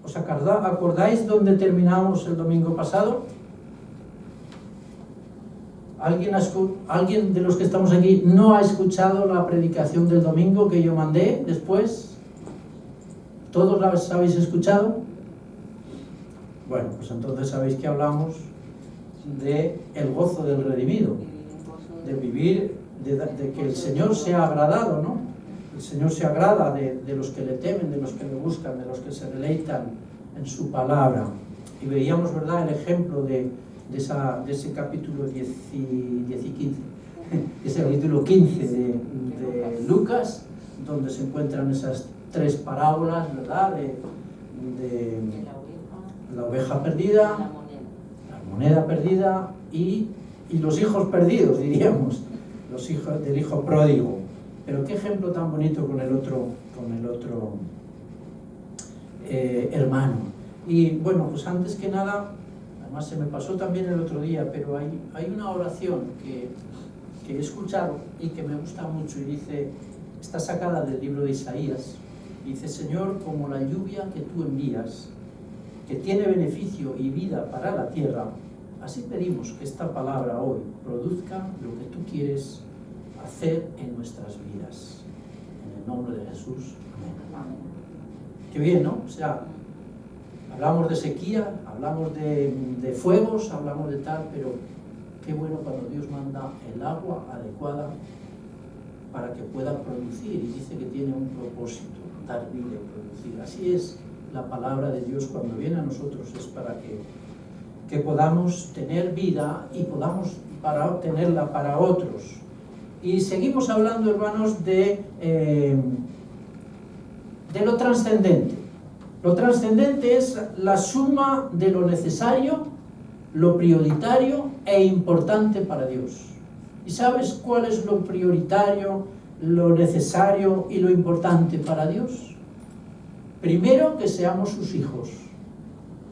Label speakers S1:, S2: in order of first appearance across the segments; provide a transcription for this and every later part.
S1: ¿Os acordáis dónde terminamos el domingo pasado? ¿Alguien de los que estamos aquí no ha escuchado la predicación del domingo que yo mandé después? ¿Todos la habéis escuchado? Bueno, pues entonces sabéis que hablamos de el gozo del redimido, de vivir, de que el Señor sea agradado, ¿no? El Señor se agrada de los que le temen, de los que le buscan, de los que se deleitan en su palabra. Y veíamos, ¿verdad?, el ejemplo de ese capítulo 10 y 15, ese capítulo 15 de Lucas, donde se encuentran esas tres parábolas, ¿verdad?, de la oveja perdida, la moneda perdida y los hijos perdidos, diríamos, los hijos del hijo pródigo. Pero qué ejemplo tan bonito con el otro hermano. Y bueno, pues antes que nada, además se me pasó también el otro día, pero hay una oración que he escuchado y que me gusta mucho, y dice, está sacada del libro de Isaías, dice: Señor, como la lluvia que tú envías, que tiene beneficio y vida para la tierra, así pedimos que esta palabra hoy produzca lo que tú quieres hacer en nuestras vidas. En el nombre de Jesús, amén. Qué bien, ¿no? O sea, hablamos de sequía, hablamos de fuegos, hablamos de tal, pero qué bueno cuando Dios manda el agua adecuada para que pueda producir, y dice que tiene un propósito, dar vida y producir. Así es la palabra de Dios cuando viene a nosotros, es para que podamos tener vida y podamos tenerla para otros. Y seguimos hablando, hermanos, de lo trascendente. Lo trascendente es la suma de lo necesario, lo prioritario e importante para Dios. ¿Y sabes cuál es lo prioritario, lo necesario y lo importante para Dios? Primero, que seamos sus hijos,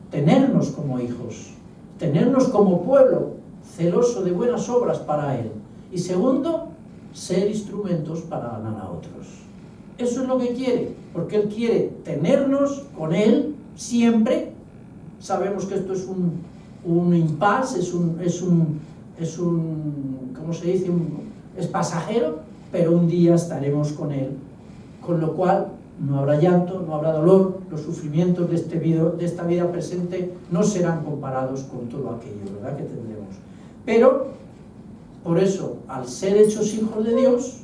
S1: tenernos como hijos, tenernos como pueblo celoso de buenas obras para Él. Y segundo, ser instrumentos para ganar a otros. Eso es lo que quiere, porque Él quiere tenernos con Él siempre. Sabemos que esto es un impasse, es un ¿cómo se dice? Es pasajero, pero un día estaremos con Él, con lo cual no habrá llanto, no habrá dolor, los sufrimientos de esta vida presente no serán comparados con todo aquello, ¿verdad?, que tendremos. Pero, por eso, al ser hechos hijos de Dios,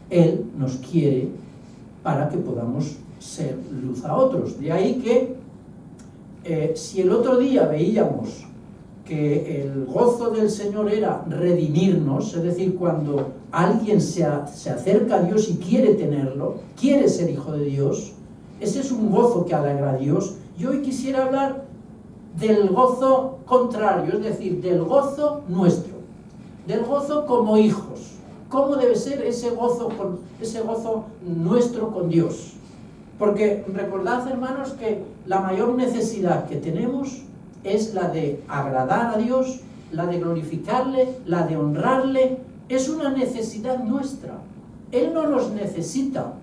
S1: Él nos quiere para que podamos ser luz a otros. De ahí que, si el otro día veíamos que el gozo del Señor era redimirnos, es decir, cuando alguien se acerca a Dios y quiere tenerlo, quiere ser hijo de Dios, ese es un gozo que alegra a Dios. Y hoy quisiera hablar del gozo contrario, es decir, del gozo nuestro, del gozo como hijos. ¿Cómo debe ser ese gozo nuestro con Dios? Porque recordad, hermanos, que la mayor necesidad que tenemos es la de agradar a Dios, la de glorificarle, la de honrarle. Es una necesidad nuestra. Él no nos necesita.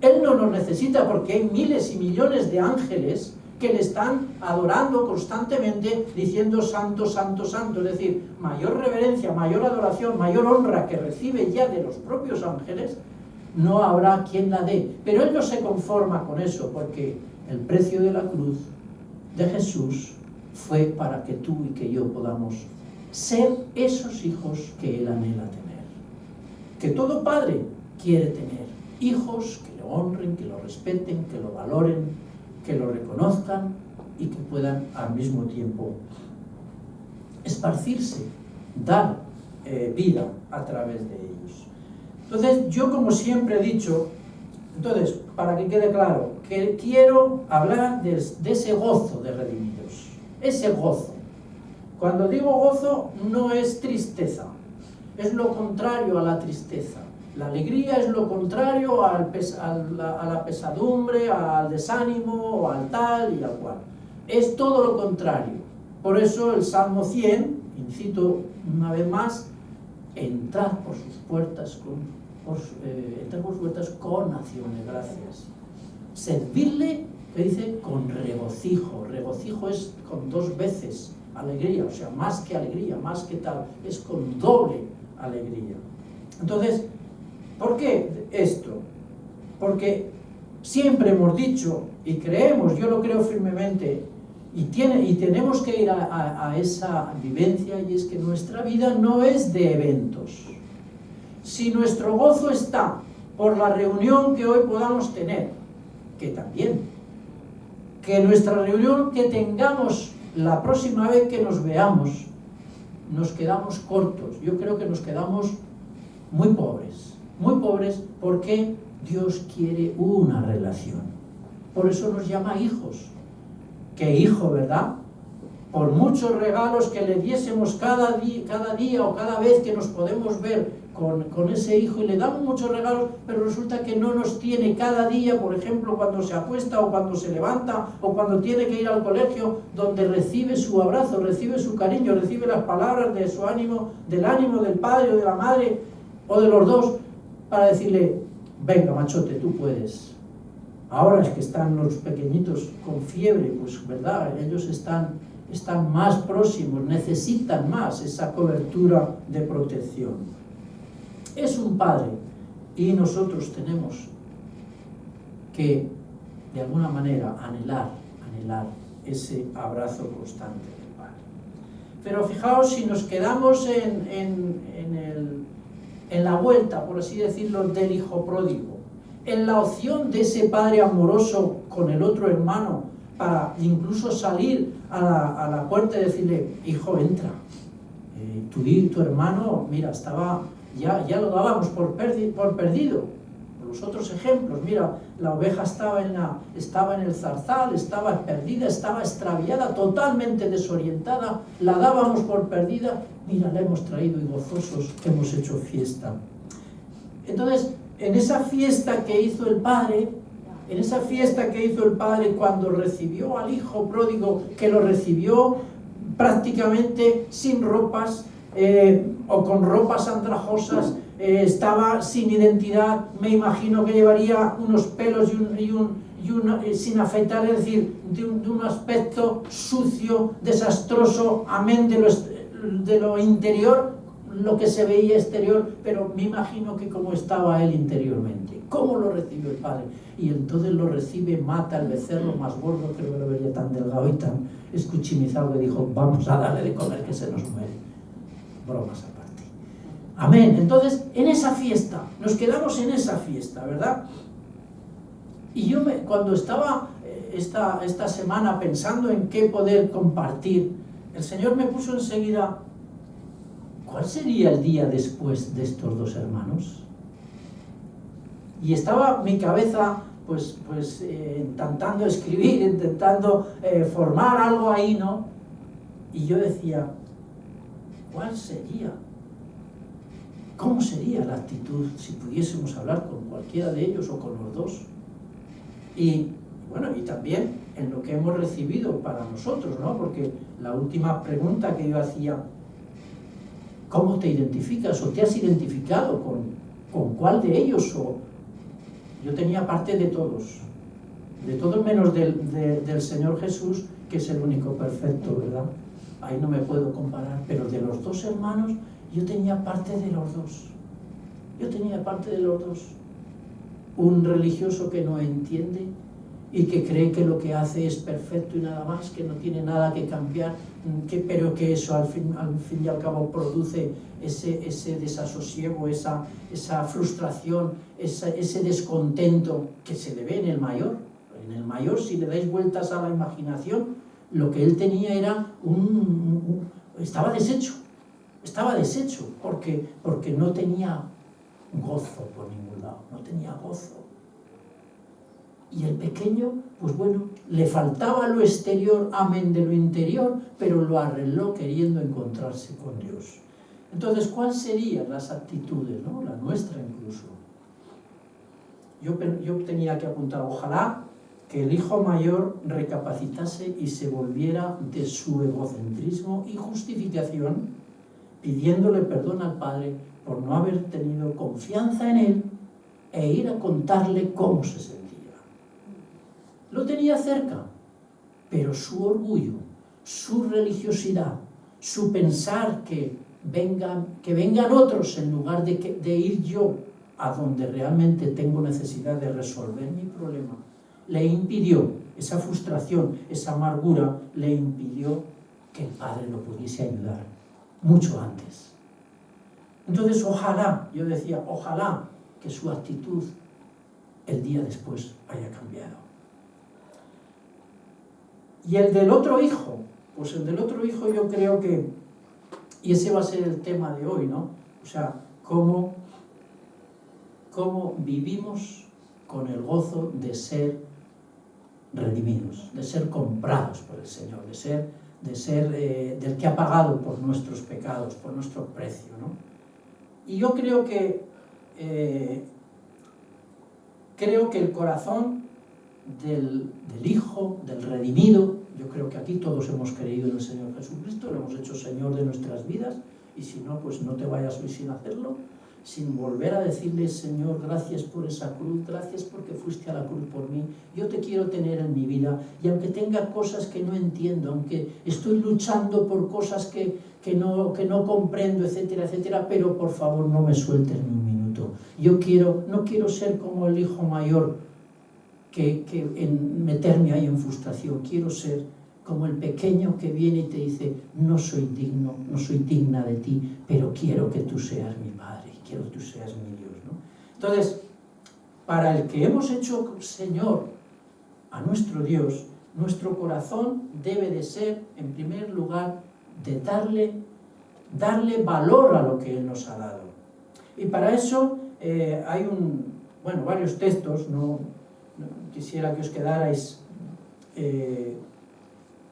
S1: Él no nos necesita porque hay miles y millones de ángeles que le están adorando constantemente, diciendo santo, santo, santo. Es decir, mayor reverencia, mayor adoración, mayor honra que recibe ya de los propios ángeles, no habrá quien la dé. Pero Él no se conforma con eso, porque el precio de la cruz de Jesús fue para que tú y que yo podamos ser esos hijos que Él anhela tener. Que todo padre quiere tener hijos que lo honren, que lo respeten, que lo valoren, que lo reconozcan y que puedan al mismo tiempo esparcirse, dar vida a través de ellos. Entonces, yo como siempre he dicho, para que quede claro, que quiero hablar de ese gozo de redimidos. Ese gozo. Cuando digo gozo, no es tristeza, es lo contrario a la tristeza. La alegría es lo contrario a la pesadumbre, al desánimo, o al tal y al cual. Es todo lo contrario. Por eso el Salmo 100, incito una vez más, entrad por sus puertas con acción de gracias. Servirle ¿Qué dice? Con regocijo. Regocijo es con 2 veces alegría, o sea, más que alegría, más que tal, es con doble alegría. Entonces, ¿por qué esto? Porque siempre hemos dicho y creemos, yo lo creo firmemente, y tenemos que ir a esa vivencia, y es que nuestra vida no es de eventos. Si nuestro gozo está por la reunión que hoy podamos tener, que también, que nuestra reunión que tengamos la próxima vez que nos veamos, nos quedamos cortos. Yo creo que nos quedamos muy pobres porque Dios quiere una relación. Por eso nos llama hijos. ¿Qué hijo, verdad? Por muchos regalos que le diésemos cada día o cada vez que nos podemos ver con ese hijo, y le damos muchos regalos, pero resulta que no nos tiene cada día, por ejemplo, cuando se acuesta o cuando se levanta o cuando tiene que ir al colegio, donde recibe su abrazo, recibe su cariño, recibe las palabras de su ánimo, del padre o de la madre o de los dos, para decirle: venga, machote, tú puedes. Ahora es que están los pequeñitos con fiebre, pues verdad, ellos están más próximos, necesitan más esa cobertura de protección. Es un padre, y nosotros tenemos que, de alguna manera, anhelar ese abrazo constante del padre. Pero fijaos, si nos quedamos en la vuelta, por así decirlo, del hijo pródigo, en la opción de ese padre amoroso con el otro hermano, para incluso salir a la puerta y decirle: hijo, entra, tu hermano, mira, ya lo dábamos por perdido. Los otros ejemplos, mira, la oveja estaba en el zarzal, estaba perdida, estaba extraviada, totalmente desorientada, la dábamos por perdida, mira, la hemos traído y gozosos hemos hecho fiesta. Entonces, en esa fiesta que hizo el padre, cuando recibió al hijo pródigo, que lo recibió prácticamente sin ropas, o con ropas andrajosas, estaba sin identidad, me imagino que llevaría unos pelos sin afeitar, es decir, de un aspecto sucio, desastroso, amén de lo interior, lo que se veía exterior, pero me imagino que como estaba él interiormente. ¿Cómo lo recibió el padre? Y entonces lo recibe, mata al becerro más gordo, creo que lo veía tan delgado y tan escuchimizado, que dijo: vamos a darle de comer que se nos muere. Bromas aparte. Amén. Entonces, en esa fiesta, nos quedamos en esa fiesta, ¿verdad? Y yo cuando estaba esta semana pensando en qué poder compartir, el Señor me puso enseguida: ¿cuál sería el día después de estos 2 hermanos? Y estaba mi cabeza pues intentando escribir, intentando formar algo ahí, ¿no? Y yo decía: ¿cuál sería? ¿Cómo sería la actitud si pudiésemos hablar con cualquiera de ellos o con los 2? Y bueno, y también en lo que hemos recibido para nosotros, ¿no? Porque la última pregunta que yo hacía: ¿cómo te identificas o te has identificado con cuál de ellos? O yo tenía parte de todos menos del Señor Jesús, que es el único perfecto, ¿verdad? Ahí no me puedo comparar, pero de los 2 hermanos yo tenía parte de los dos. Un religioso que no entiende y que cree que lo que hace es perfecto y nada más, que no tiene nada que cambiar, pero que eso al fin y al cabo produce ese desasosiego, esa frustración, ese descontento que se le ve en el mayor. En el mayor, si le dais vueltas a la imaginación, lo que él tenía era estaba deshecho, porque no tenía gozo por ningún lado, no tenía gozo. Y el pequeño, pues bueno, le faltaba lo exterior, amén de lo interior, pero lo arregló queriendo encontrarse con Dios. Entonces, ¿cuáles serían las actitudes, ¿no? La nuestra incluso. Yo tenía que apuntar: ojalá que el hijo mayor recapacitase y se volviera de su egocentrismo y justificación, pidiéndole perdón al padre por no haber tenido confianza en él e ir a contarle cómo se sentía. lo tenía cerca, pero su orgullo, su religiosidad, su pensar que vengan otros en lugar de ir yo a donde realmente tengo necesidad de resolver mi problema, le impidió, esa frustración, esa amargura, le impidió que el Padre lo pudiese ayudar mucho antes. Entonces, ojalá, yo decía, ojalá que su actitud el día después haya cambiado. Y el del otro hijo, pues el del otro hijo yo creo que, y ese va a ser el tema de hoy, ¿no? O sea, cómo vivimos con el gozo de ser redimidos, de ser comprados por el Señor, de ser del que ha pagado por nuestros pecados, por nuestro precio, ¿no? Y yo creo que el corazón del hijo, del redimido, yo creo que aquí todos hemos creído en el Señor Jesucristo, lo hemos hecho Señor de nuestras vidas, y si no, pues no te vayas hoy sin hacerlo, sin volver a decirle, Señor, gracias por esa cruz, gracias porque fuiste a la cruz por mí, yo te quiero tener en mi vida, y aunque tenga cosas que no entiendo, aunque estoy luchando por cosas que no comprendo, etcétera, etcétera, pero por favor no me sueltes ni un minuto. No quiero ser como el hijo mayor, meterme ahí en frustración, quiero ser como el pequeño que viene y te dice, no soy digno, no soy digna de ti, pero quiero que tú seas mi Padre, quiero que tú seas mi Dios, ¿no? Entonces, para el que hemos hecho Señor a nuestro Dios, nuestro corazón debe de ser, en primer lugar, de darle valor a lo que Él nos ha dado. Y para eso hay varios textos, no quisiera que os quedarais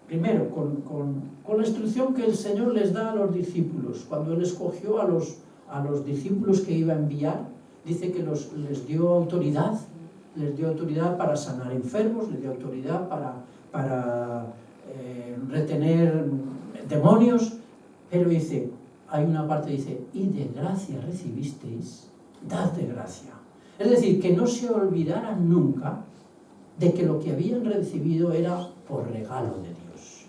S1: primero con la instrucción que el Señor les da a los discípulos. Cuando Él escogió a los discípulos que iba a enviar, dice que les dio autoridad para sanar enfermos, les dio autoridad para retener demonios, pero hay una parte que dice, y de gracia recibisteis, dad de gracia. Es decir, que no se olvidaran nunca de que lo que habían recibido era por regalo de Dios.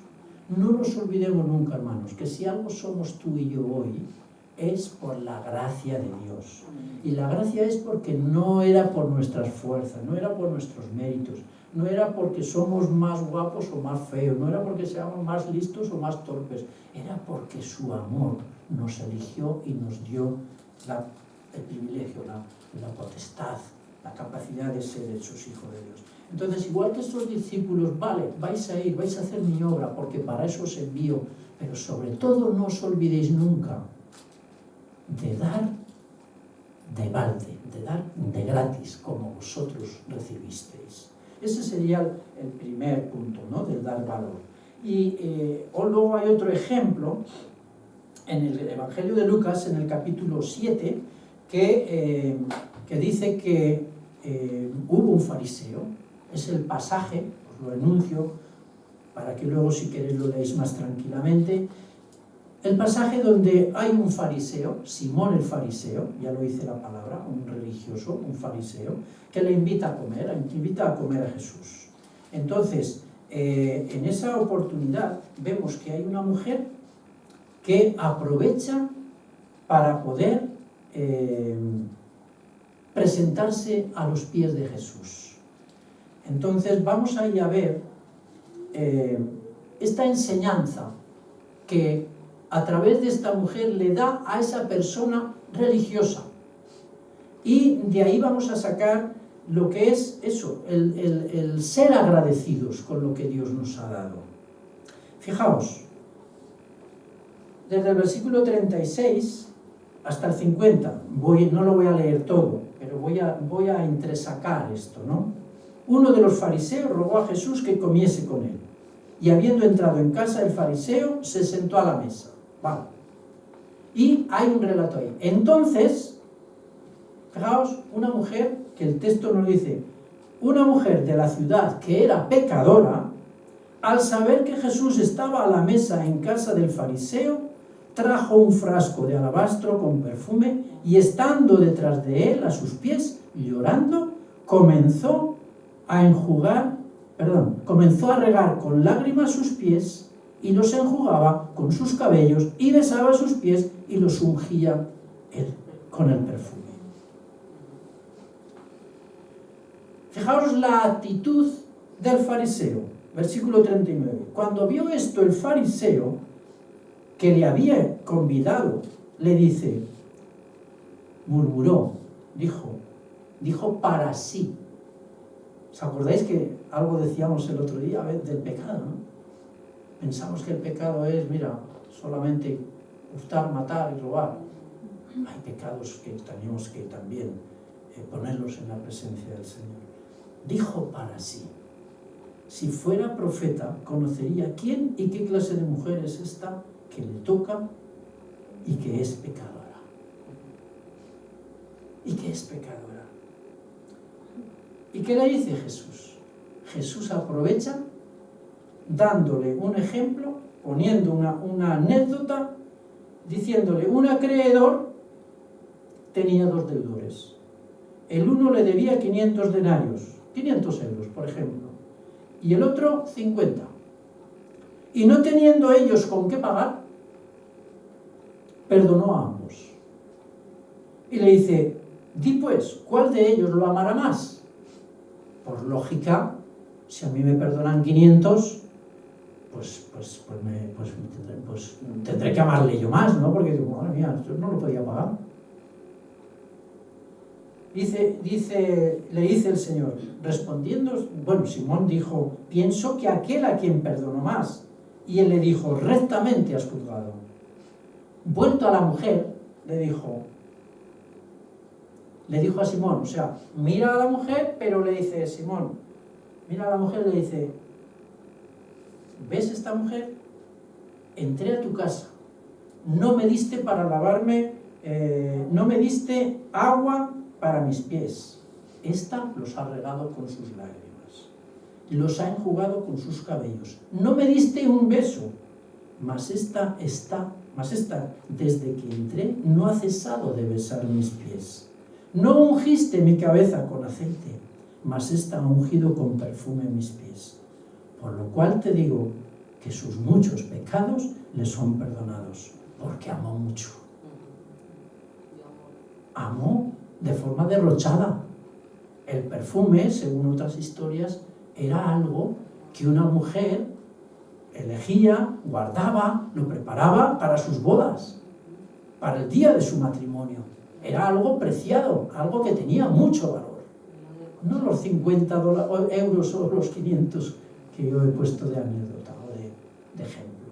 S1: No nos olvidemos nunca, hermanos, que si algo somos tú y yo hoy, es por la gracia de Dios. Y la gracia es porque no era por nuestras fuerzas, no era por nuestros méritos, no era porque somos más guapos o más feos, no era porque seamos más listos o más torpes, era porque su amor nos eligió y nos dio el privilegio, la potestad, la capacidad de ser hechos hijos de Dios. Entonces, igual que estos discípulos, vale, vais a ir, vais a hacer mi obra, porque para eso os envío, pero sobre todo no os olvidéis nunca de dar de balde, de dar de gratis, como vosotros recibisteis. Ese sería el primer punto, ¿no?, del dar valor. Y luego hay otro ejemplo, en el Evangelio de Lucas, en el capítulo 7, que dice que hubo un fariseo. Es el pasaje, os lo enuncio, para que luego si queréis lo leéis más tranquilamente. El pasaje donde hay un fariseo, Simón el fariseo, ya lo dice la palabra, un religioso, un fariseo, que le invita a comer a Jesús. Entonces, en esa oportunidad vemos que hay una mujer que aprovecha para poder presentarse a los pies de Jesús. Entonces vamos a ir a ver esta enseñanza que a través de esta mujer le da a esa persona religiosa. Y de ahí vamos a sacar lo que es eso, el ser agradecidos con lo que Dios nos ha dado. Fijaos, desde el versículo 36 hasta el 50, no lo voy a leer todo, pero voy a entresacar esto, ¿no? Uno de los fariseos rogó a Jesús que comiese con él. Y habiendo entrado en casa del fariseo, se sentó a la mesa. Vale. Y hay un relato ahí. Entonces, fijaos, una mujer, que el texto nos dice, una mujer de la ciudad que era pecadora, al saber que Jesús estaba a la mesa en casa del fariseo, trajo un frasco de alabastro con perfume y estando detrás de él, a sus pies, llorando, comenzó a enjugar comenzó a regar con lágrimas sus pies y los enjugaba con sus cabellos y besaba sus pies y los ungía con el perfume. Fijaos la actitud del fariseo, versículo 39. Cuando vio esto el fariseo, que le había convidado, le dice, murmuró, dijo para sí. ¿Os acordáis que algo decíamos el otro día del pecado, ¿no? Pensamos que el pecado es, solamente hurtar, matar y robar. Hay pecados que tenemos que también ponerlos en la presencia del Señor. Dijo para sí. Si fuera profeta, conocería quién y qué clase de mujer es esta que le toca y que es pecadora. ¿Y qué es pecadora? ¿Y qué le dice Jesús? Jesús aprovecha dándole un ejemplo, poniendo una anécdota, diciéndole, un acreedor tenía 2 deudores. El uno le debía 500 denarios, 500 euros, por ejemplo, y el otro 50. Y no teniendo ellos con qué pagar, perdonó a ambos. Y le dice, di pues, ¿cuál de ellos lo amará más? Por lógica, si a mí me perdonan 500, pues tendré que amarle yo más, ¿no? Porque digo, madre mía, esto no lo podía pagar. Le dice el Señor, respondiendo, Simón dijo, pienso que aquel a quien perdonó más. Y él le dijo, rectamente has juzgado. Vuelto a la mujer, le dijo a Simón, mira a la mujer, pero le dice, Simón, mira a la mujer, le dice, ¿ves esta mujer? Entré a tu casa, no me diste para lavarme, no me diste agua para mis pies. Esta los ha regado con sus lágrimas, los ha enjugado con sus cabellos. No me diste un beso, mas esta, desde que entré, no ha cesado de besar mis pies. No ungiste mi cabeza con aceite, mas esta ha ungido con perfume mis pies. Por lo cual te digo que sus muchos pecados le son perdonados, porque amó mucho. Amó de forma derrochada. El perfume, según otras historias, era algo que una mujer elegía, guardaba, lo preparaba para sus bodas, para el día de su matrimonio. Era algo preciado, algo que tenía mucho valor. No los 50 euros o los 500 que yo he puesto de anécdota o de ejemplo.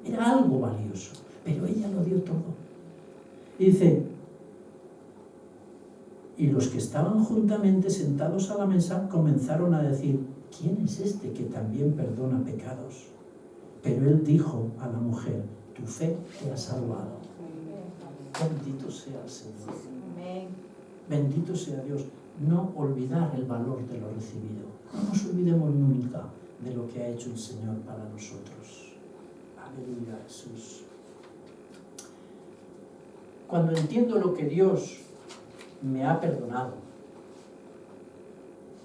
S1: Era algo valioso, pero ella lo dio todo. Y dice, y los que estaban juntamente sentados a la mesa comenzaron a decir, ¿quién es este que también perdona pecados? Pero él dijo a la mujer, tu fe te ha salvado. Bendito sea el Señor. Bendito sea Dios. No olvidar el valor de lo recibido. No nos olvidemos nunca de lo que ha hecho el Señor para nosotros. Aleluya, Jesús. Cuando entiendo lo que Dios me ha perdonado,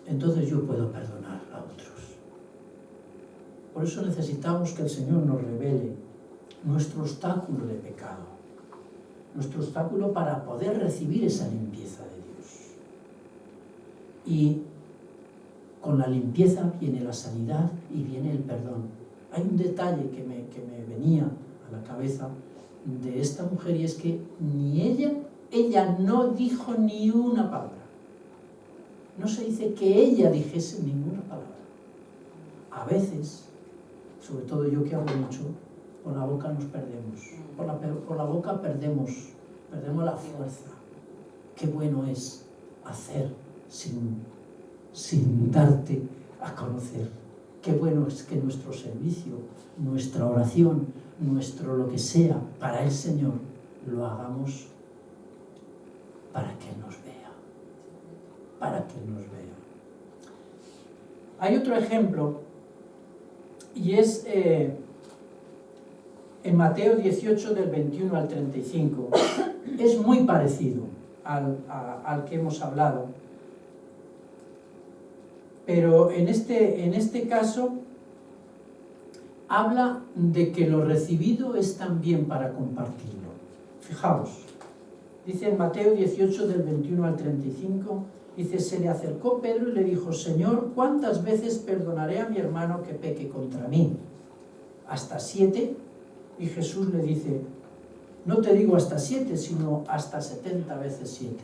S1: entonces yo puedo perdonar a otros. Por eso necesitamos que el Señor nos revele nuestro obstáculo de pecado, nuestro obstáculo para poder recibir esa limpieza de Dios. Y con la limpieza viene la sanidad y viene el perdón. Hay un detalle que me venía a la cabeza de esta mujer, y es que ni ella no dijo ni una palabra. No se dice que ella dijese ninguna palabra. A veces, sobre todo yo que hablo mucho, con la boca nos perdemos. Por la boca perdemos la fuerza. Qué bueno es hacer sin darte a conocer. Qué bueno es que nuestro servicio, nuestra oración, nuestro lo que sea para el Señor, lo hagamos para que Él nos vea. Para que Él nos vea. Hay otro ejemplo, y es en Mateo 18, del 21 al 35. Es muy parecido al que hemos hablado. Pero en este caso habla de que lo recibido es también para compartirlo. Fijaos, dice en Mateo 18 del 21 al 35, dice, se le acercó Pedro y le dijo, Señor, ¿cuántas veces perdonaré a mi hermano que peque contra mí? ¿Hasta 7? Y Jesús le dice, no te digo hasta 7, sino hasta 70 veces 7.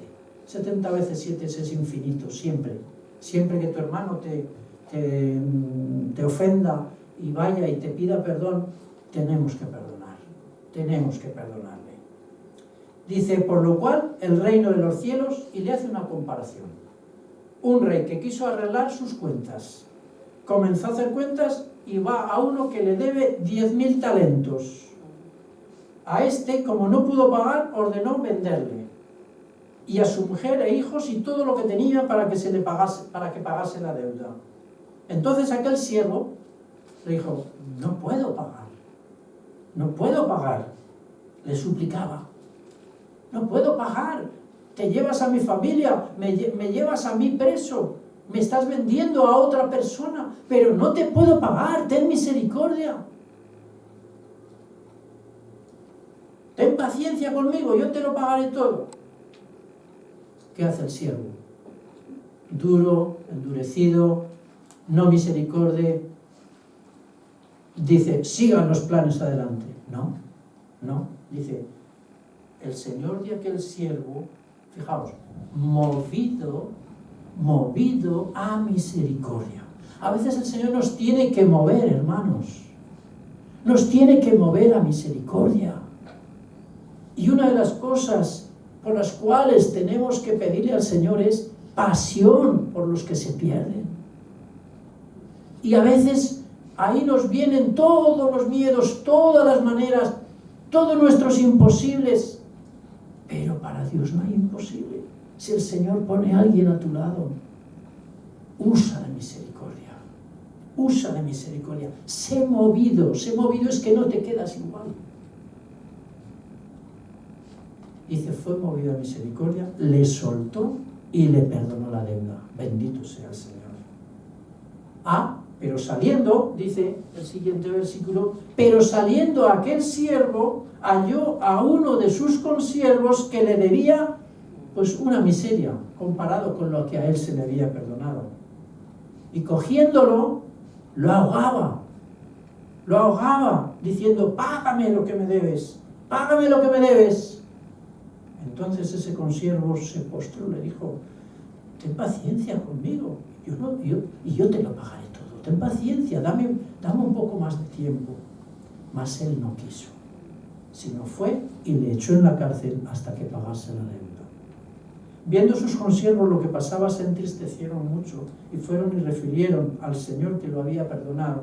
S1: 70 veces 7 es infinito, siempre. Siempre que tu hermano te ofenda y vaya y te pida perdón, tenemos que perdonar. Tenemos que perdonarle. Dice, por lo cual, el reino de los cielos, y le hace una comparación. Un rey que quiso arreglar sus cuentas, comenzó a hacer cuentas y va a uno que le debe 10.000 talentos. A este, como no pudo pagar, ordenó venderle. Y a su mujer e hijos y todo lo que tenía para que pagase la deuda. Entonces aquel siervo le dijo, no puedo pagar. Le suplicaba, no puedo pagar, te llevas a mi familia, me llevas a mí preso, me estás vendiendo a otra persona, pero no te puedo pagar, ten misericordia. Ten paciencia conmigo, yo te lo pagaré todo. ¿Qué hace el siervo? Duro, endurecido, no misericordia. Dice, sigan los planes adelante. No. Dice, el Señor de aquel siervo, fijaos, movido a misericordia. A veces el Señor nos tiene que mover, hermanos. Nos tiene que mover a misericordia. Y una de las cosas por las cuales tenemos que pedirle al Señor es pasión por los que se pierden. Y a veces ahí nos vienen todos los miedos, todas las maneras, todos nuestros imposibles. Pero para Dios no hay imposible. Si el Señor pone a alguien a tu lado, usa de misericordia. Usa de misericordia. Sé movido es que no te quedas igual. Dice, fue movido a misericordia, le soltó y le perdonó la deuda. Bendito sea el Señor. Pero saliendo, dice el siguiente versículo, pero saliendo aquel siervo halló a uno de sus consiervos que le debía pues una miseria comparado con lo que a él se le había perdonado. Y cogiéndolo, lo ahogaba diciendo, págame lo que me debes. Entonces ese consiervo se postró y le dijo, ten paciencia conmigo, yo te lo pagaré todo, ten paciencia, dame un poco más de tiempo. Mas él no quiso, sino fue y le echó en la cárcel hasta que pagase la deuda. Viendo sus consiervos lo que pasaba, se entristecieron mucho y fueron y refirieron al Señor que lo había perdonado.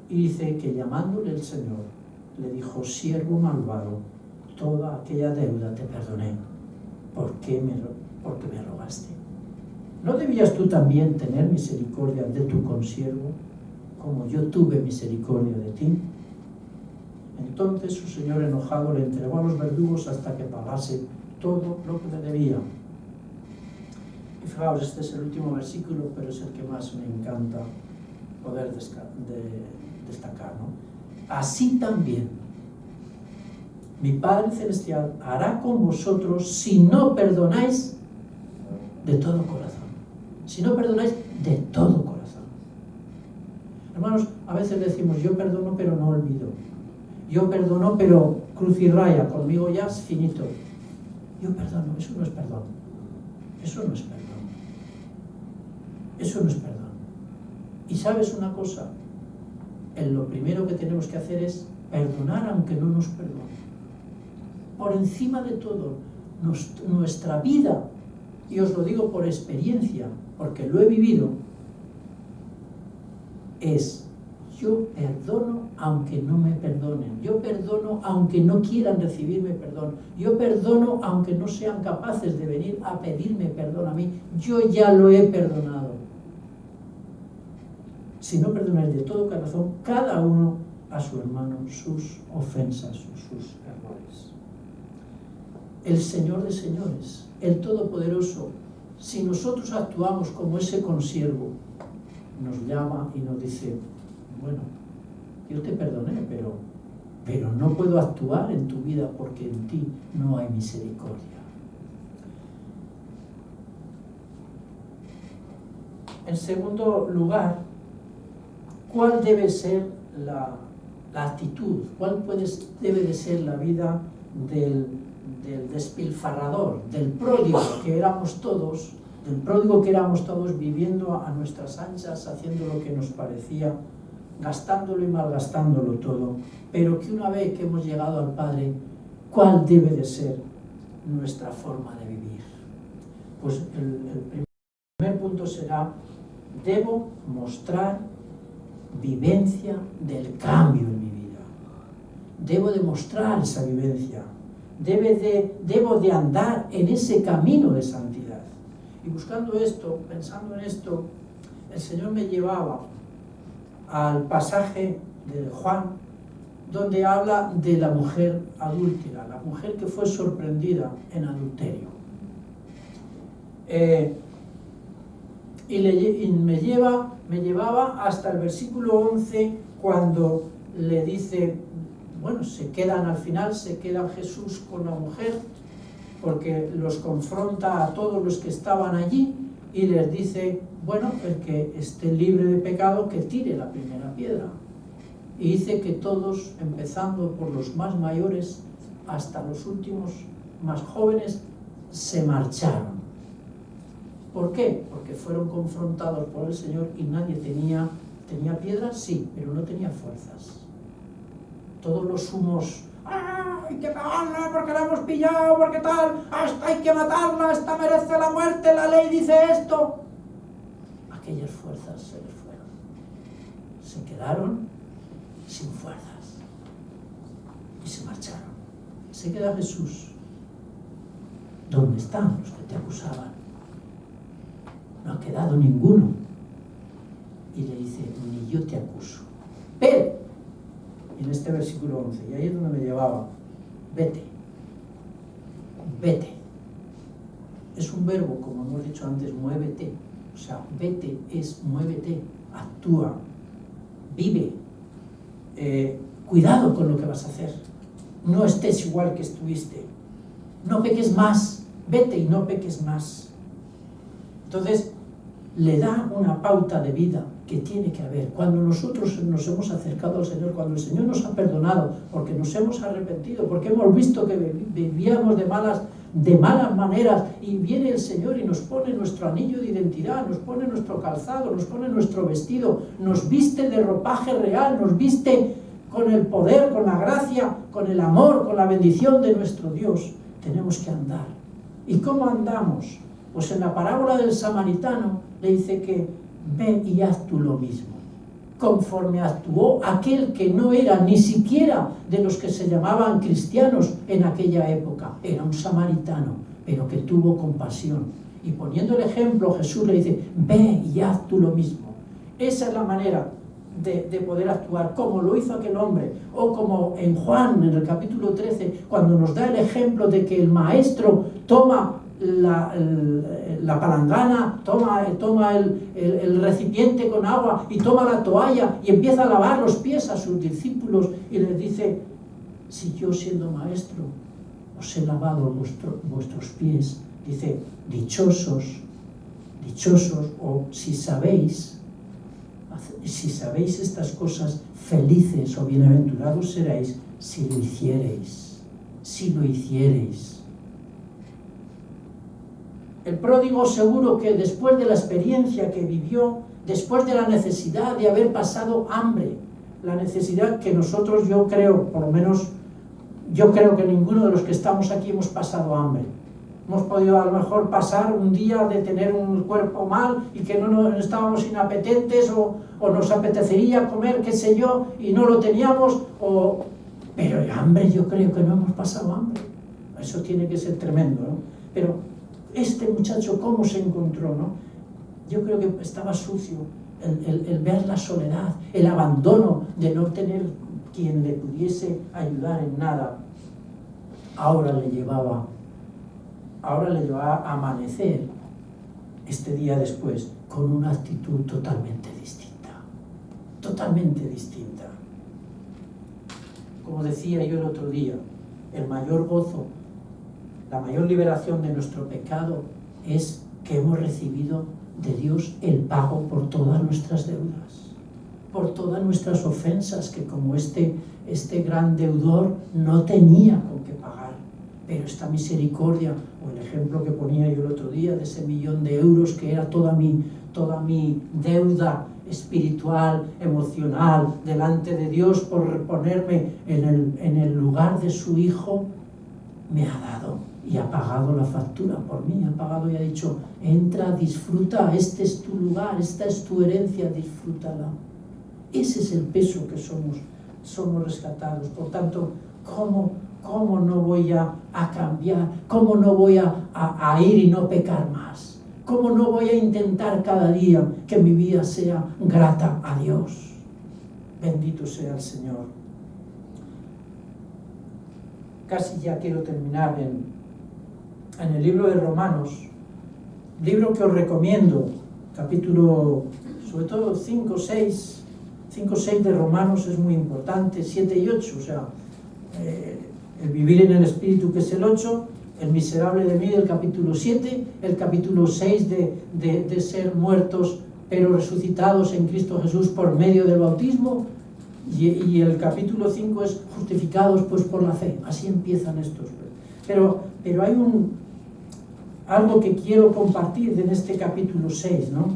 S1: Y dice que llamándole el Señor, le dijo, siervo malvado, toda aquella deuda te perdoné, porque me rogaste. ¿No debías tú también tener misericordia de tu consiervo, como yo tuve misericordia de ti? Entonces su señor enojado le entregó a los verdugos hasta que pagase todo lo que le debía. Y fijaos, este es el último versículo, pero es el que más me encanta poder destacar, ¿no? Así también mi Padre Celestial hará con vosotros si no perdonáis de todo corazón. Si no perdonáis de todo corazón. Hermanos, a veces decimos, yo perdono pero no olvido. Yo perdono pero cruz y raya, conmigo ya es finito. Yo perdono, eso no es perdón. Eso no es perdón. Y ¿sabes una cosa? Lo primero que tenemos que hacer es perdonar aunque no nos perdonen. Por encima de todo, nuestra vida, y os lo digo por experiencia, porque lo he vivido, es yo perdono aunque no me perdonen, yo perdono aunque no quieran recibirme perdón, yo perdono aunque no sean capaces de venir a pedirme perdón a mí, yo ya lo he perdonado. Si no perdonáis de todo corazón, cada uno a su hermano sus ofensas o sus errores. El Señor de señores, el Todopoderoso, si nosotros actuamos como ese consiervo, nos llama y nos dice, bueno, yo te perdoné, pero no puedo actuar en tu vida porque en ti no hay misericordia. En segundo lugar, ¿cuál debe ser la actitud? ¿Cuál debe de ser la vida del despilfarrador, del pródigo que éramos todos, viviendo a nuestras anchas, haciendo lo que nos parecía, gastándolo y malgastándolo todo, pero que una vez que hemos llegado al Padre, ¿cuál debe de ser nuestra forma de vivir? Pues el primer punto será: debo mostrar vivencia del cambio en mi vida. Debo demostrar esa vivencia. Debo de andar en ese camino de santidad. Y buscando esto, pensando en esto, el Señor me llevaba al pasaje de Juan, donde habla de la mujer adúltera, la mujer que fue sorprendida en adulterio. Y me llevaba hasta el versículo 11, cuando le dice, bueno, al final se queda Jesús con la mujer, porque los confronta a todos los que estaban allí y les dice, bueno, el que esté libre de pecado, que tire la primera piedra. Y dice que todos, empezando por los más mayores hasta los últimos más jóvenes, se marcharon. ¿Por qué? Porque fueron confrontados por el Señor y nadie tenía piedras, sí, pero no tenía fuerzas. Todos los sumos, hay que pegarla porque la hemos pillado, porque tal, hasta hay que matarla, esta merece la muerte, la ley dice esto. Aquellas fuerzas se les fueron. Se quedaron sin fuerzas y se marcharon. Se queda Jesús. ¿Dónde están los que te acusaban? No ha quedado ninguno. Y le dice, ni yo te acuso. Pero, en este versículo 11, y ahí es donde me llevaba, vete. Es un verbo, como hemos dicho antes, muévete. O sea, vete es muévete, actúa, vive. Cuidado con lo que vas a hacer. No estés igual que estuviste. No peques más. Vete y no peques más. Entonces, le da una pauta de vida que tiene que haber. Cuando nosotros nos hemos acercado al Señor, cuando el Señor nos ha perdonado, porque nos hemos arrepentido, porque hemos visto que vivíamos de malas maneras, y viene el Señor y nos pone nuestro anillo de identidad, nos pone nuestro calzado, nos pone nuestro vestido, nos viste de ropaje real, nos viste con el poder, con la gracia, con el amor, con la bendición de nuestro Dios. Tenemos que andar. ¿Y cómo andamos? Pues en la parábola del samaritano le dice que ve y haz tú lo mismo, conforme actuó aquel que no era ni siquiera de los que se llamaban cristianos en aquella época, era un samaritano, pero que tuvo compasión. Y poniendo el ejemplo, Jesús le dice, ve y haz tú lo mismo. Esa es la manera de poder actuar, como lo hizo aquel hombre, o como en Juan, en el capítulo 13, cuando nos da el ejemplo de que el maestro toma la palangana, toma el recipiente con agua y toma la toalla y empieza a lavar los pies a sus discípulos y les dice, si yo siendo maestro os he lavado vuestros pies, dice, dichosos, o si sabéis estas cosas, felices o bienaventurados seréis si lo hiciereis. El pródigo seguro que después de la experiencia que vivió, después de la necesidad de haber pasado hambre, la necesidad que nosotros, yo creo que ninguno de los que estamos aquí hemos pasado hambre. Hemos podido a lo mejor pasar un día de tener un cuerpo mal y que no estábamos inapetentes o nos apetecería comer, qué sé yo, y no lo teníamos, pero el hambre yo creo que no hemos pasado hambre. Eso tiene que ser tremendo, ¿no? Pero este muchacho, ¿cómo se encontró, no? Yo creo que estaba sucio, el ver la soledad, el abandono de no tener quien le pudiese ayudar en nada. Ahora le llevaba a amanecer este día después con una actitud totalmente distinta. Totalmente distinta. Como decía yo el otro día, el mayor gozo, la mayor liberación de nuestro pecado es que hemos recibido de Dios el pago por todas nuestras deudas, por todas nuestras ofensas, que como este gran deudor no tenía con qué pagar. Pero esta misericordia, o el ejemplo que ponía yo el otro día de ese 1.000.000 de euros que era toda mi deuda espiritual, emocional, delante de Dios por ponerme en el lugar de su Hijo, me ha dado y ha pagado la factura por mí, ha pagado y ha dicho, entra, disfruta, este es tu lugar, esta es tu herencia, disfrútala. Ese es el peso que somos rescatados. Por tanto, ¿cómo no voy a cambiar? ¿Cómo no voy a ir y no pecar más? ¿Cómo no voy a intentar cada día que mi vida sea grata a Dios? Bendito sea el Señor. Casi ya quiero terminar en el libro de Romanos, libro que os recomiendo, capítulo, sobre todo 5, 6 de Romanos es muy importante, 7 y 8, o sea, el vivir en el Espíritu, que es el 8, el miserable de mí del capítulo 7, el capítulo 6 de ser muertos pero resucitados en Cristo Jesús por medio del bautismo, y el capítulo 5 es justificados pues por la fe. Así empiezan estos. Pero hay algo que quiero compartir en este capítulo 6, ¿no?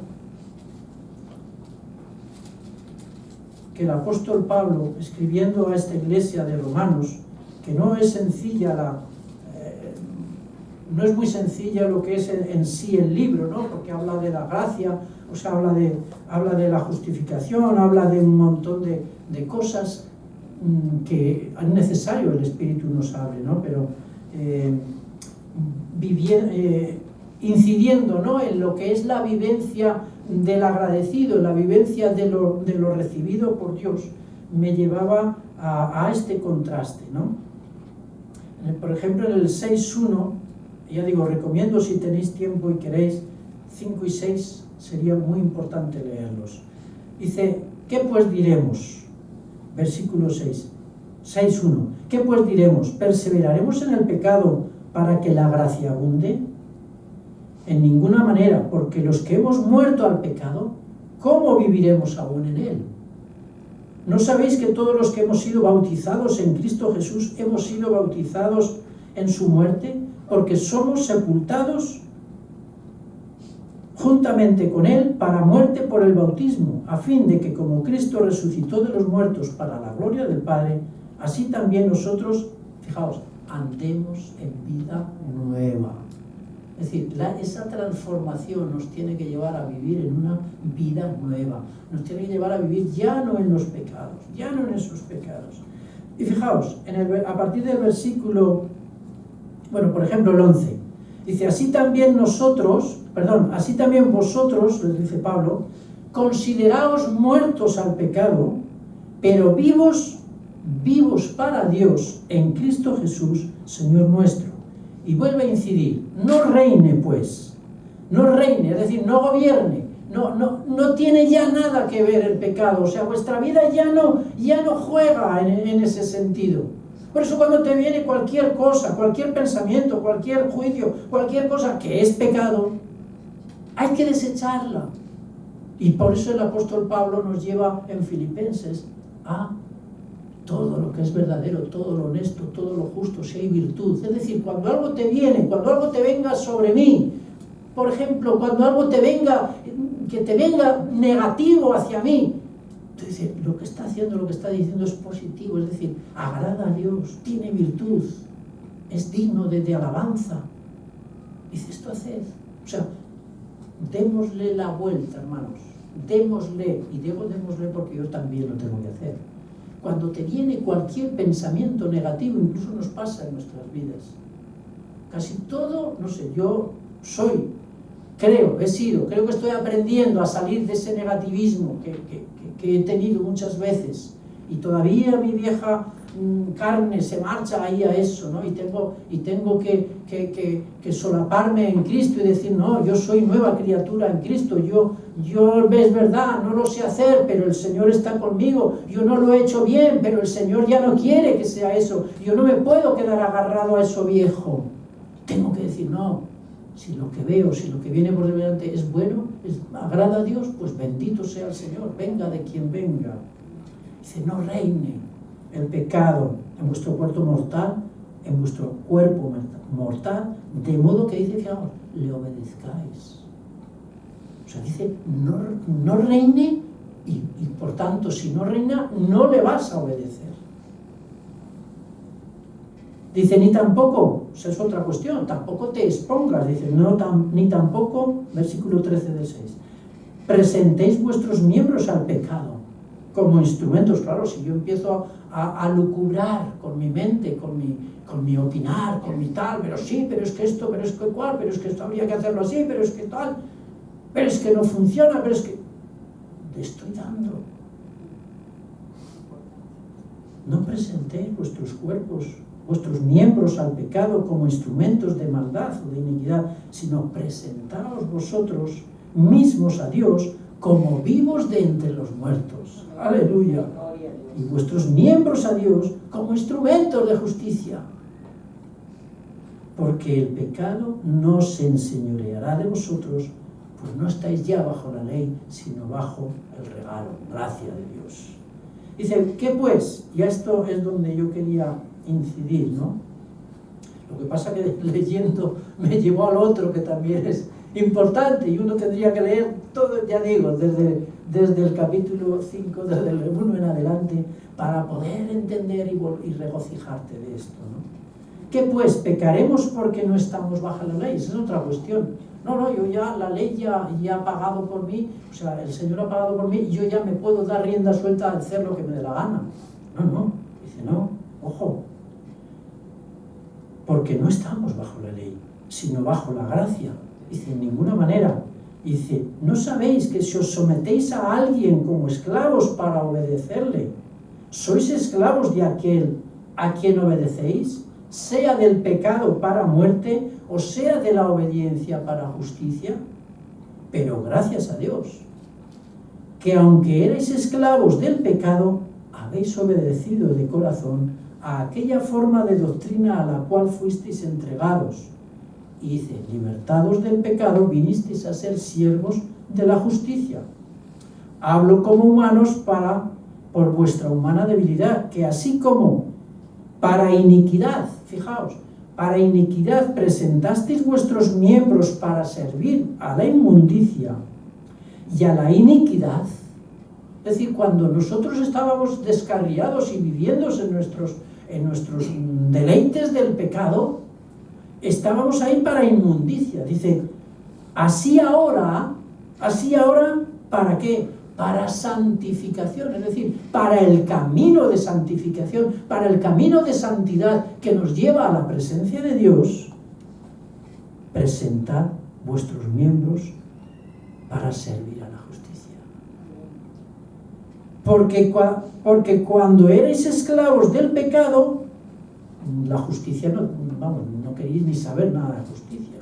S1: Que el apóstol Pablo, escribiendo a esta iglesia de Romanos, que no es sencilla no es muy sencilla lo que es en sí el libro, ¿no? Porque habla de la gracia, o sea, habla de la justificación, habla de un montón de cosas que es necesario el Espíritu nos hable, ¿no? Pero incidiendo, ¿no?, en lo que es la vivencia del agradecido, la vivencia de lo recibido por Dios, me llevaba a este contraste, ¿no? Por ejemplo, en el 6.1, ya digo, recomiendo si tenéis tiempo y queréis, 5 y 6 sería muy importante leerlos. Dice, ¿qué pues diremos? Versículo 6.1. ¿Qué pues diremos? ¿Perseveraremos en el pecado para que la gracia abunde? En ninguna manera, porque los que hemos muerto al pecado, ¿cómo viviremos aún en él? ¿No sabéis que todos los que hemos sido bautizados en Cristo Jesús hemos sido bautizados en su muerte? Porque somos sepultados juntamente con él para muerte por el bautismo, a fin de que como Cristo resucitó de los muertos para la gloria del Padre, así también nosotros, fijaos, andemos en vida nueva. Es decir, esa transformación nos tiene que llevar a vivir en una vida nueva, nos tiene que llevar a vivir ya no en los pecados, ya no en esos pecados. Y fijaos, a partir del versículo, bueno, por ejemplo el 11, dice, así también vosotros, les dice Pablo, consideraos muertos al pecado, pero vivos para Dios en Cristo Jesús, Señor nuestro. Y vuelve a incidir, no reine pues, es decir, no gobierne, no tiene ya nada que ver el pecado, o sea, vuestra vida ya no juega en ese sentido. Por eso cuando te viene cualquier cosa, cualquier pensamiento, cualquier juicio, cualquier cosa que es pecado, hay que desecharla. Y por eso el apóstol Pablo nos lleva en Filipenses a todo lo que es verdadero, todo lo honesto, todo lo justo, si hay virtud. Es decir, cuando algo te viene, cuando algo te venga sobre mí, por ejemplo, cuando algo que te venga negativo hacia mí, entonces lo que está haciendo, lo que está diciendo es positivo, es decir, agrada a Dios, tiene virtud, es digno de alabanza. Dice, esto haced. O sea, démosle la vuelta, hermanos, démosle, y démosle porque yo también lo tengo que hacer. Cuando te viene cualquier pensamiento negativo, incluso nos pasa en nuestras vidas, casi todo, no sé, yo creo que estoy aprendiendo a salir de ese negativismo que he tenido muchas veces, y todavía mi vieja carne se marcha ahí a eso, ¿no? Y tengo que solaparme en Cristo y decir, no, yo soy nueva criatura en Cristo, yo es verdad, no lo sé hacer, pero el Señor está conmigo, yo no lo he hecho bien, pero el Señor ya no quiere que sea eso, yo no me puedo quedar agarrado a eso viejo. Tengo que decir, no, si lo que veo, si lo que viene por delante es bueno, agrada a Dios, pues bendito sea el Señor, venga de quien venga. Dice, no reine el pecado en vuestro cuerpo mortal, de modo que dice, fijaos, le obedezcáis. O sea, dice, no reine y por tanto, si no reina, no le vas a obedecer. Dice, ni tampoco, o sea, es otra cuestión, tampoco te expongas, dice, ni tampoco, versículo 13 del 6, presentéis vuestros miembros al pecado como instrumentos. Claro, si yo empiezo a lucubrar con mi mente, con mi opinar, con mi tal, pero sí, pero es que esto, pero es que cual, pero es que esto habría que hacerlo así, pero es que tal, pero es que no funciona, pero es que... Le estoy dando. No presentéis vuestros cuerpos, vuestros miembros al pecado como instrumentos de maldad o de iniquidad, sino presentaos vosotros mismos a Dios como vivos de entre los muertos. Aleluya. Y vuestros miembros a Dios como instrumentos de justicia. Porque el pecado no se enseñoreará de vosotros, pues no estáis ya bajo la ley, sino bajo el regalo, gracia de Dios. Dice, ¿qué pues? Y esto es donde yo quería incidir, ¿no? Lo que pasa que leyendo me llevó al otro que también es importante y uno tendría que leer todo, ya digo, desde el capítulo 5, desde el 1 en adelante, para poder entender y regocijarte de esto, ¿no? ¿Qué pues? ¿Pecaremos porque no estamos bajo la ley? Esa es otra cuestión. No, yo ya, la ley ya ha pagado por mí, o sea, el Señor ha pagado por mí y yo ya me puedo dar rienda suelta a hacer lo que me dé la gana. No, dice, no, ojo, porque no estamos bajo la ley, sino bajo la gracia. Dice, en ninguna manera. Dice, ¿no sabéis que si os sometéis a alguien como esclavos para obedecerle, sois esclavos de aquel a quien obedecéis, sea del pecado para muerte o sea de la obediencia para justicia? Pero gracias a Dios, que aunque erais esclavos del pecado, habéis obedecido de corazón a aquella forma de doctrina a la cual fuisteis entregados. Y dice, libertados del pecado, vinisteis a ser siervos de la justicia. Hablo como humanos por vuestra humana debilidad, que así como para iniquidad, fijaos, para iniquidad presentasteis vuestros miembros para servir a la inmundicia y a la iniquidad. Es decir, cuando nosotros estábamos descarriados y viviendo en nuestros deleites del pecado, estábamos ahí para inmundicia. Dice, así ahora, ¿para qué? Para santificación, es decir, para el camino de santificación, para el camino de santidad que nos lleva a la presencia de Dios. Presentad vuestros miembros para servir a la justicia. Porque cuando erais esclavos del pecado, la justicia no queréis ni saber nada de justicia.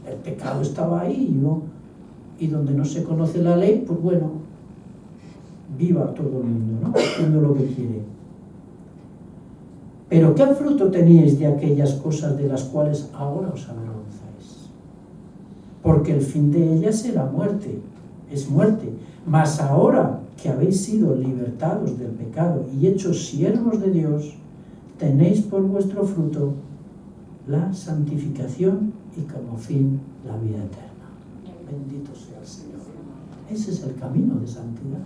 S1: El pecado estaba ahí, ¿no? Y donde no se conoce la ley, pues bueno, viva todo el mundo, ¿no? Haciendo lo que quiere. Pero ¿qué fruto teníais de aquellas cosas de las cuales ahora os avergonzáis? Porque el fin de ellas era muerte, es muerte. Mas ahora que habéis sido libertados del pecado y hechos siervos de Dios, tenéis por vuestro fruto la santificación y como fin la vida eterna. Bendito sea el Señor. Ese es el camino de santidad,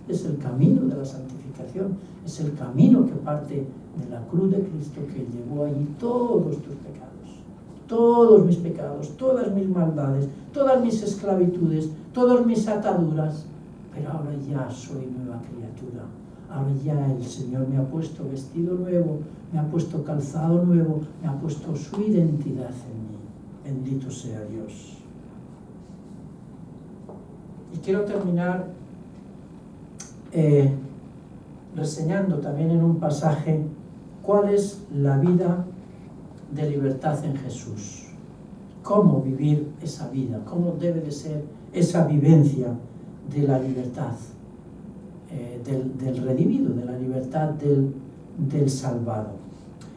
S1: es el camino de la santificación, es el camino que parte de la cruz de Cristo, que llevó allí todos tus pecados, todos mis pecados, todas mis maldades, todas mis esclavitudes, todas mis ataduras. Pero ahora ya soy nueva criatura. Ahora ya el Señor me ha puesto vestido nuevo, me ha puesto calzado nuevo, me ha puesto su identidad en mí. Bendito sea Dios. Y quiero terminar reseñando también en un pasaje cuál es la vida de libertad en Jesús. Cómo vivir esa vida, cómo debe de ser esa vivencia de la libertad del redimido, de la libertad del salvado.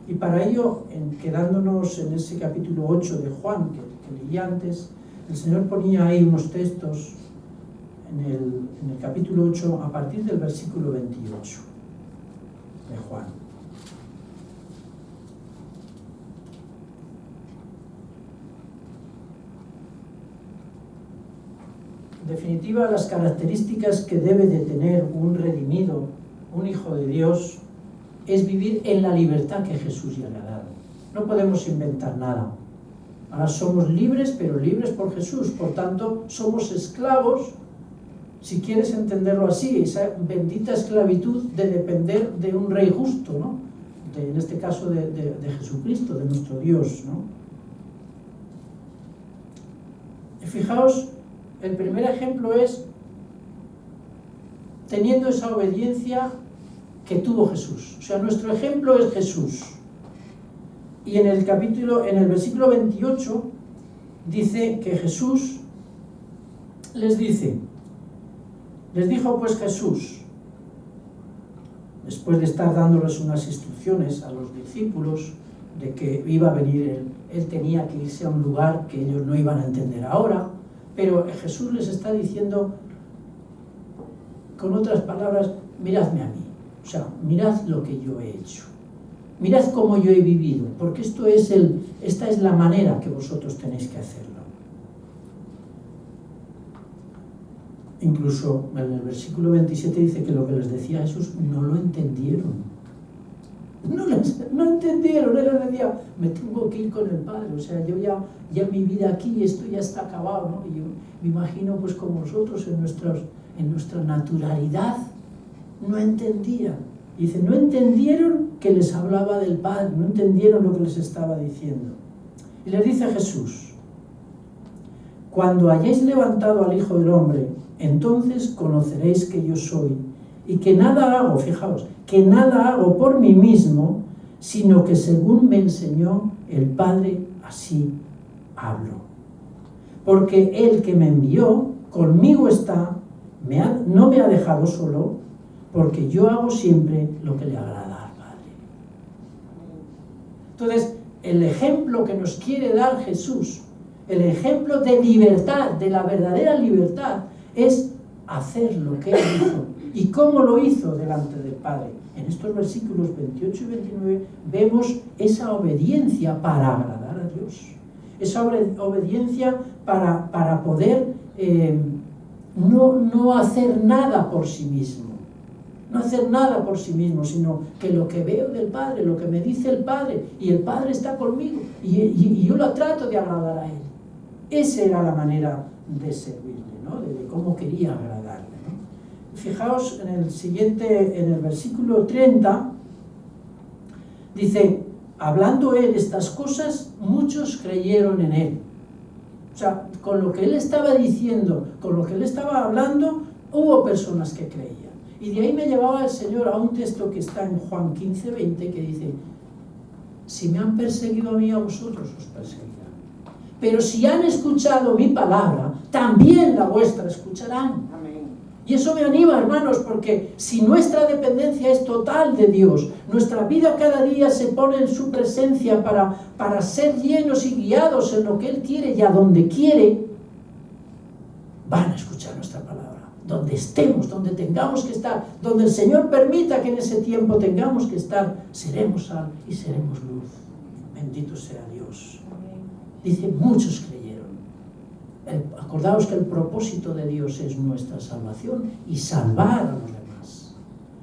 S1: Y para ello, quedándonos en ese capítulo 8 de Juan, que leí antes, el Señor ponía ahí unos textos en el capítulo 8 a partir del versículo 28 de Juan. En definitiva, las características que debe de tener un redimido, un hijo de Dios, es vivir en la libertad que Jesús ya le ha dado. No podemos inventar nada. Ahora somos libres, pero libres por Jesús. Por tanto, somos esclavos, si quieres entenderlo así, esa bendita esclavitud de depender de un rey justo, ¿no? En este caso de Jesucristo, de nuestro Dios, ¿no? Y fijaos, el primer ejemplo es teniendo esa obediencia que tuvo Jesús. O sea, nuestro ejemplo es Jesús. Y en el versículo 28 dice que Jesús les dijo pues Jesús, después de estar dándoles unas instrucciones a los discípulos de que iba a venir él tenía que irse a un lugar que ellos no iban a entender ahora, pero Jesús les está diciendo, con otras palabras, miradme a mí, o sea, mirad lo que yo he hecho, mirad cómo yo he vivido, porque esta es la manera que vosotros tenéis que hacerlo. Incluso en el versículo 27 dice que lo que les decía Jesús no lo entendieron. No entendieron, él les decía, me tengo que ir con el Padre, o sea, yo ya mi vida aquí, esto ya está acabado, ¿no? Y yo me imagino pues como nosotros en nuestra naturalidad no entendían. Y dice, no entendieron que les hablaba del Padre, no entendieron lo que les estaba diciendo. Y les dice Jesús, cuando hayáis levantado al Hijo del Hombre, entonces conoceréis que yo soy, y que nada hago, fijaos, que nada hago por mí mismo, sino que según me enseñó el Padre, así hablo. Porque el que me envió, conmigo está, no me ha dejado solo, porque yo hago siempre lo que le agrada al Padre. Entonces, el ejemplo que nos quiere dar Jesús, el ejemplo de libertad, de la verdadera libertad, es hacer lo que Él hizo. ¿Y cómo lo hizo delante del Padre? En estos versículos 28 y 29 vemos esa obediencia para agradar a Dios. Esa obediencia para poder no hacer nada por sí mismo. No hacer nada por sí mismo, sino que lo que veo del Padre, lo que me dice el Padre, y el Padre está conmigo, y yo lo trato de agradar a Él. Esa era la manera de servirle, ¿no? De cómo quería agradarle, ¿no? Fijaos en el versículo 30, dice, hablando Él estas cosas, muchos creyeron en Él. O sea, con lo que Él estaba diciendo, con lo que Él estaba hablando, hubo personas que creían. Y de ahí me llevaba el Señor a un texto que está en Juan 15, 20, que dice, si me han perseguido a mí, a vosotros os perseguirán. Pero si han escuchado mi palabra, también la vuestra escucharán. Amén. Y eso me anima, hermanos, porque si nuestra dependencia es total de Dios, nuestra vida cada día se pone en su presencia para ser llenos y guiados en lo que Él quiere y a donde quiere, van a escuchar nuestra palabra. Donde estemos, donde tengamos que estar, donde el Señor permita que en ese tiempo tengamos que estar, seremos sal y seremos luz. Bendito sea Dios. Dice, muchos creyeron. Acordaos que el propósito de Dios es nuestra salvación y salvar a los demás.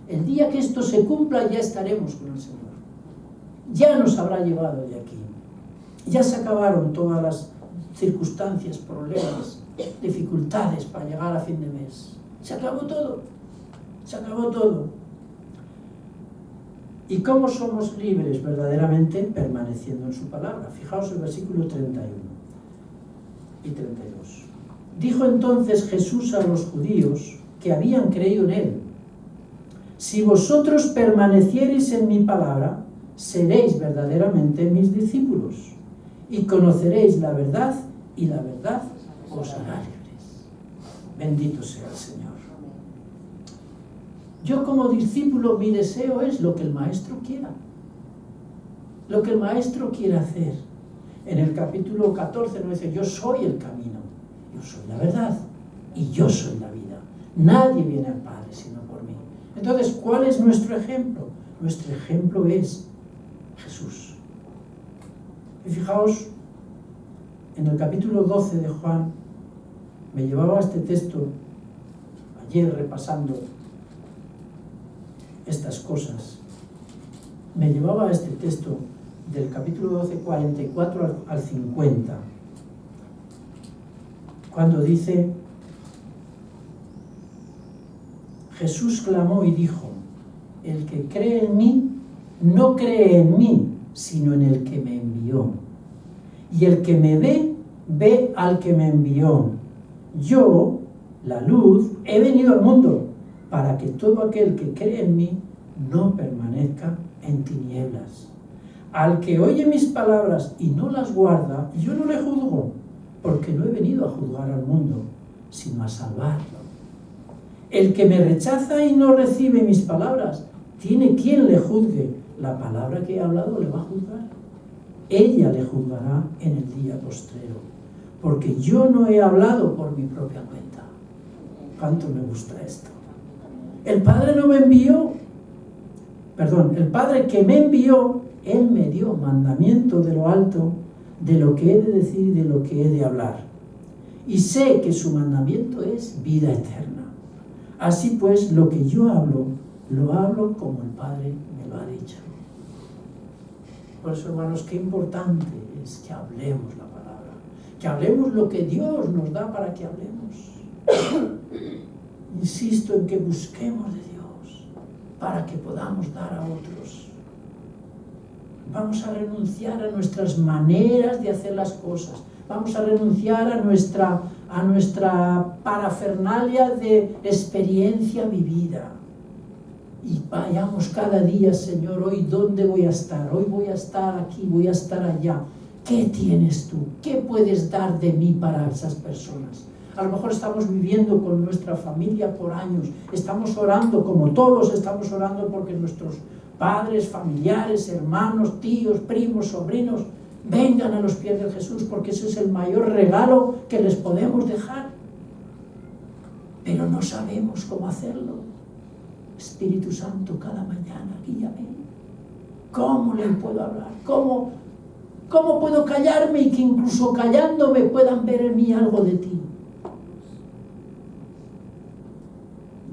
S1: El día que esto se cumpla ya estaremos con el Señor. Ya nos habrá llevado de aquí. Ya se acabaron todas las circunstancias, problemas, dificultades para llegar a fin de mes. Se acabó todo. Se acabó todo. ¿Y cómo somos libres verdaderamente? Permaneciendo en su palabra. Fijaos el versículo 31 y 32. Dijo entonces Jesús a los judíos que habían creído en Él, si vosotros permaneciereis en mi palabra, seréis verdaderamente mis discípulos y conoceréis la verdad y la verdad os hará libres. Bendito sea el Señor. Yo como discípulo, mi deseo es lo que el Maestro quiera. Lo que el Maestro quiera hacer. En el capítulo 14 nos dice, yo soy el camino, yo soy la verdad y yo soy la vida. Nadie viene al Padre sino por mí. Entonces, ¿cuál es nuestro ejemplo? Nuestro ejemplo es Jesús. Y fijaos, en el capítulo 12 de Juan, me llevaba este texto ayer repasando estas cosas. Me llevaba a este texto del capítulo 12, 44 al 50, cuando dice, Jesús clamó y dijo, el que cree en mí, no cree en mí, sino en el que me envió. Y el que me ve, ve al que me envió. Yo, la luz, he venido al mundo, para que todo aquel que cree en mí no permanezca en tinieblas. Al que oye mis palabras y no las guarda, yo no le juzgo, porque no he venido a juzgar al mundo, sino a salvarlo. El que me rechaza y no recibe mis palabras, tiene quien le juzgue. La palabra que he hablado le va a juzgar. Ella le juzgará en el día postrero, porque yo no he hablado por mi propia cuenta. ¿Cuánto me gusta esto? El Padre no me envió, el Padre que me envió, Él me dio mandamiento de lo alto, de lo que he de decir y de lo que he de hablar. Y sé que su mandamiento es vida eterna. Así pues, lo que yo hablo, lo hablo como el Padre me lo ha dicho. Por eso, hermanos, qué importante es que hablemos la palabra, que hablemos lo que Dios nos da para que hablemos. Insisto en que busquemos de Dios para que podamos dar a otros. Vamos a renunciar a nuestras maneras de hacer las cosas. Vamos a renunciar a nuestra parafernalia de experiencia vivida. Y vayamos cada día, Señor, hoy ¿dónde voy a estar? Hoy voy a estar aquí, voy a estar allá. ¿Qué tienes tú? ¿Qué puedes dar de mí para esas personas? A lo mejor estamos viviendo con nuestra familia por años. Estamos orando, como todos estamos orando, porque nuestros padres, familiares, hermanos, tíos, primos, sobrinos, vengan a los pies de Jesús, porque ese es el mayor regalo que les podemos dejar. Pero no sabemos cómo hacerlo. Espíritu Santo, cada mañana, guíame. ¿Cómo le puedo hablar? ¿Cómo puedo callarme y que incluso callándome puedan ver en mí algo de ti?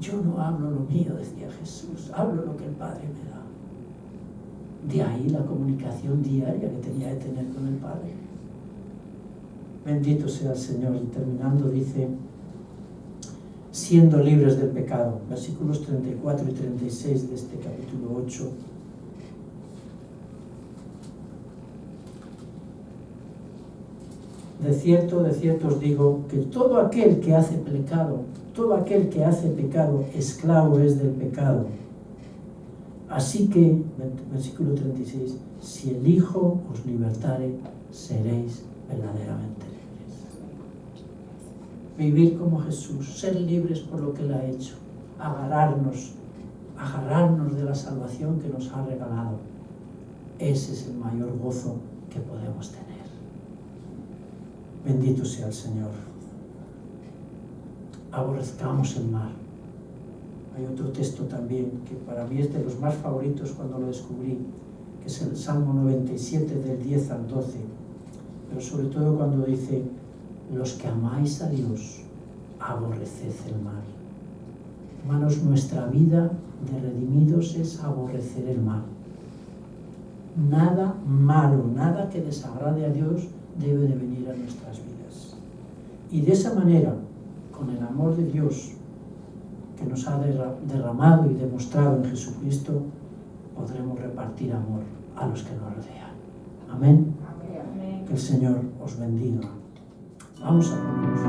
S1: Yo no hablo lo mío, decía Jesús, hablo lo que el Padre me da. De ahí la comunicación diaria que tenía que tener con el Padre. Bendito sea el Señor. Y terminando dice, siendo libres del pecado, versículos 34 y 36 de este capítulo 8. De cierto os digo que todo aquel que hace pecado, esclavo es del pecado. Así que, versículo 36, si el Hijo os libertare, seréis verdaderamente libres. Vivir como Jesús, ser libres por lo que Él ha hecho, agarrarnos de la salvación que nos ha regalado. Ese es el mayor gozo que podemos tener. Bendito sea el Señor. Aborrezcamos el mal. Hay otro texto también que para mí es de los más favoritos cuando lo descubrí, que es el Salmo 97 del 10 al 12, pero sobre todo cuando dice, los que amáis a Dios, aborreced el mal. Hermanos, nuestra vida de redimidos es aborrecer el mal. Nada malo, nada que desagrade a Dios debe de venir a nuestras vidas. Y de esa manera, con el amor de Dios que nos ha derramado y demostrado en Jesucristo, podremos repartir amor a los que nos rodean. Amén. Amén. Que el Señor os bendiga. Vamos a ponernos.